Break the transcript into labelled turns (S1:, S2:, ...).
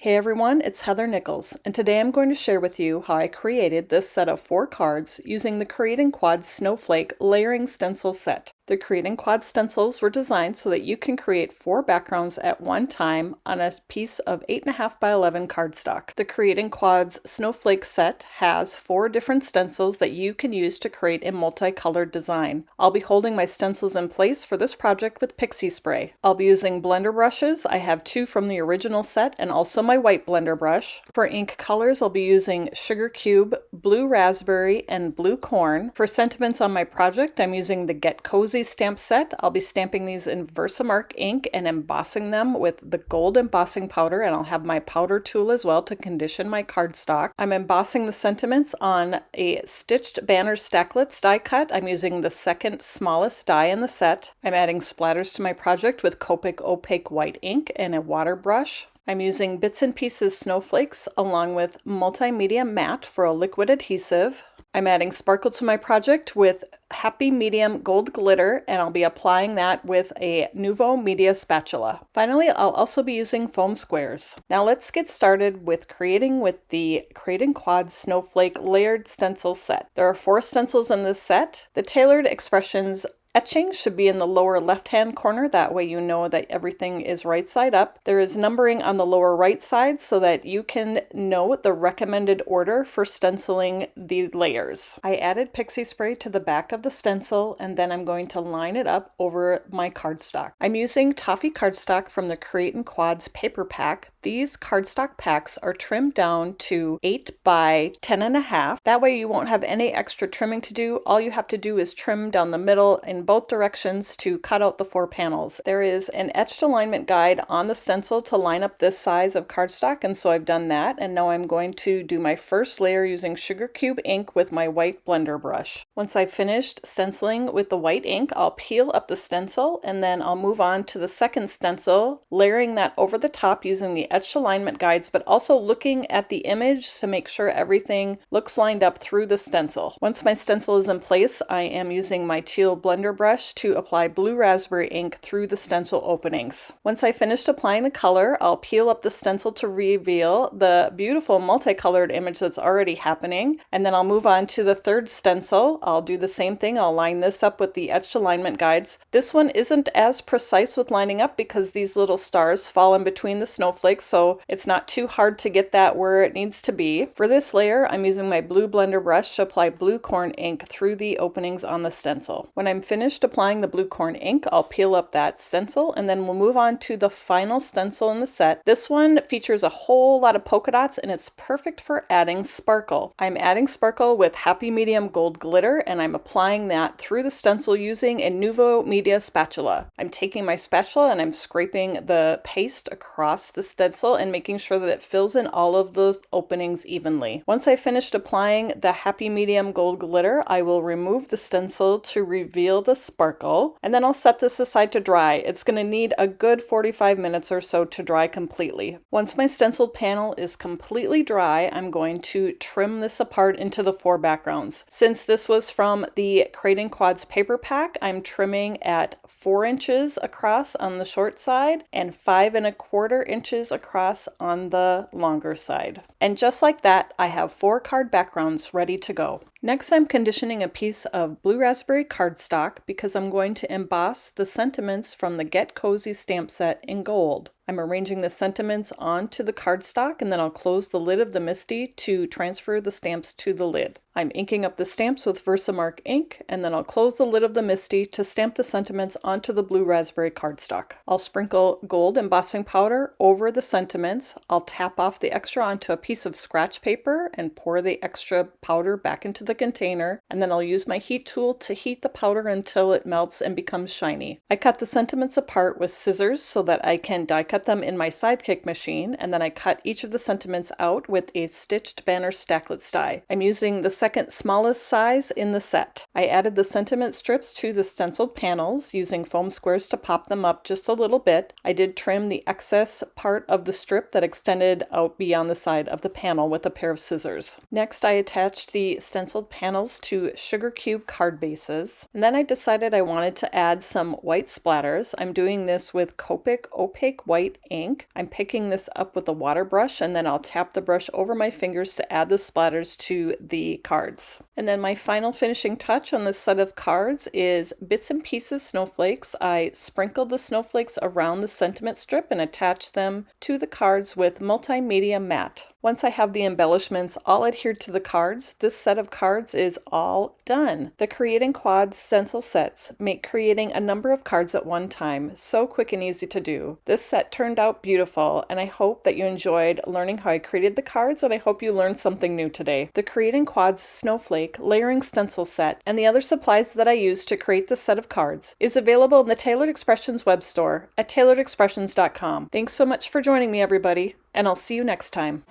S1: Hey everyone, it's Heather Nichols, and today I'm going to share with you how I created this set of 4 cards using the Create & Quad Snowflake Layering Stencil set. The Create & Quad stencils were designed so that you can create 4 backgrounds at one time on a piece of 8.5 by 11 cardstock. The Create & Quad's Snowflake set has 4 different stencils that you can use to create a multicolored design. I'll be holding my stencils in place for this project with pixie spray. I'll be using blender brushes. I have 2 from the original set and also my white blender brush. For ink colors, I'll be using Sugar Cube, Blue Raspberry, and Blue Corn. For sentiments on my project, I'm using the Get Cozy stamp set. I'll be stamping these in VersaMark ink and embossing them with the gold embossing powder, and I'll have my powder tool as well to condition my cardstock. I'm embossing the sentiments on a stitched banner Stacklets die cut. I'm using the second smallest die in the set. I'm adding splatters to my project with Copic opaque white ink and a water brush. I'm using Bits and Pieces snowflakes along with Multimedia Matte for a liquid adhesive. I'm adding sparkle to my project with Happy Medium Gold Glitter, and I'll be applying that with a Nuvo Media spatula. Finally, I'll also be using foam squares. Now let's get started with creating with the Create & Quad Snowflake Layered Stencil set. There are 4 stencils in this set. The Tailored Expressions etching should be in the lower left-hand corner. That way you know that everything is right side up. There is numbering on the lower right side so that you can know the recommended order for stenciling the layers. I added pixie spray to the back of the stencil, and then I'm going to line it up over my cardstock. I'm using Toffee cardstock from the Create & Quad's paper pack. These cardstock packs are trimmed down to 8 by 10.5. That way you won't have any extra trimming to do. All you have to do is trim down the middle in both directions to cut out the 4 panels. There is an etched alignment guide on the stencil to line up this size of cardstock, and so I've done that, and now I'm going to do my first layer using Sugar Cube ink with my white blender brush. Once I've finished stenciling with the white ink, I'll peel up the stencil, and then I'll move on to the second stencil, layering that over the top using the etched alignment guides, but also looking at the image to make sure everything looks lined up through the stencil. Once my stencil is in place, I am using my teal blender brush to apply Blue Raspberry ink through the stencil openings. Once I finished applying the color, I'll peel up the stencil to reveal the beautiful multicolored image that's already happening, and then I'll move on to the third stencil. I'll do the same thing. I'll line this up with the etched alignment guides. This one isn't as precise with lining up because these little stars fall in between the snowflakes, so it's not too hard to get that where it needs to be. For this layer, I'm using my blue blender brush to apply Blue Corn ink through the openings on the stencil. When I'm finished applying the Blue Corn ink, I'll peel up that stencil, and then we'll move on to the final stencil in the set. This one features a whole lot of polka dots, and it's perfect for adding sparkle. I'm adding sparkle with Happy Medium Gold Glitter, and I'm applying that through the stencil using a Nuvo Media spatula. I'm taking my spatula and I'm scraping the paste across the stencil and making sure that it fills in all of those openings evenly. Once I finished applying the Happy Medium Gold Glitter, I will remove the stencil to reveal the sparkle, and then I'll set this aside to dry. It's going to need a good 45 minutes or so to dry completely. Once my stenciled panel is completely dry, I'm going to trim this apart into the 4 backgrounds. Since this was from the Create & Quad's paper pack, I'm trimming at 4 inches across on the short side and 5.25 inches across on the longer side. And just like that, I have 4 card backgrounds ready to go. Next, I'm conditioning a piece of Blue Raspberry cardstock because I'm going to emboss the sentiments from the Get Cozy stamp set in gold. I'm arranging the sentiments onto the cardstock, and then I'll close the lid of the MISTI to transfer the stamps to the lid. I'm inking up the stamps with VersaMark ink, and then I'll close the lid of the MISTI to stamp the sentiments onto the Blue Raspberry cardstock. I'll sprinkle gold embossing powder over the sentiments. I'll tap off the extra onto a piece of scratch paper and pour the extra powder back into the container, and then I'll use my heat tool to heat the powder until it melts and becomes shiny. I cut the sentiments apart with scissors so that I can die cut them in my Sidekick machine, and then I cut each of the sentiments out with a stitched banner Stacklets die. I'm using the second smallest size in the set. I added the sentiment strips to the stenciled panels using foam squares to pop them up just a little bit. I did trim the excess part of the strip that extended out beyond the side of the panel with a pair of scissors. Next, I attached the stenciled panels to Sugar Cube card bases, and then I decided I wanted to add some white splatters. I'm doing this with Copic opaque white white ink. I'm picking this up with a water brush, and then I'll tap the brush over my fingers to add the splatters to the cards. And then my final finishing touch on this set of cards is bits and pieces snowflakes. I sprinkled the snowflakes around the sentiment strip and attached them to the cards with multimedia matte. Once I have the embellishments all adhered to the cards, this set of cards is all done. The Creating Quads stencil sets make creating a number of cards at one time so quick and easy to do. This set turned out beautiful, and I hope that you enjoyed learning how I created the cards, and I hope you learned something new today. The Creating Quads Snowflake Layering Stencil Set and the other supplies that I used to create this set of cards is available in the Tailored Expressions web store at tailoredexpressions.com. Thanks so much for joining me, everybody, and I'll see you next time.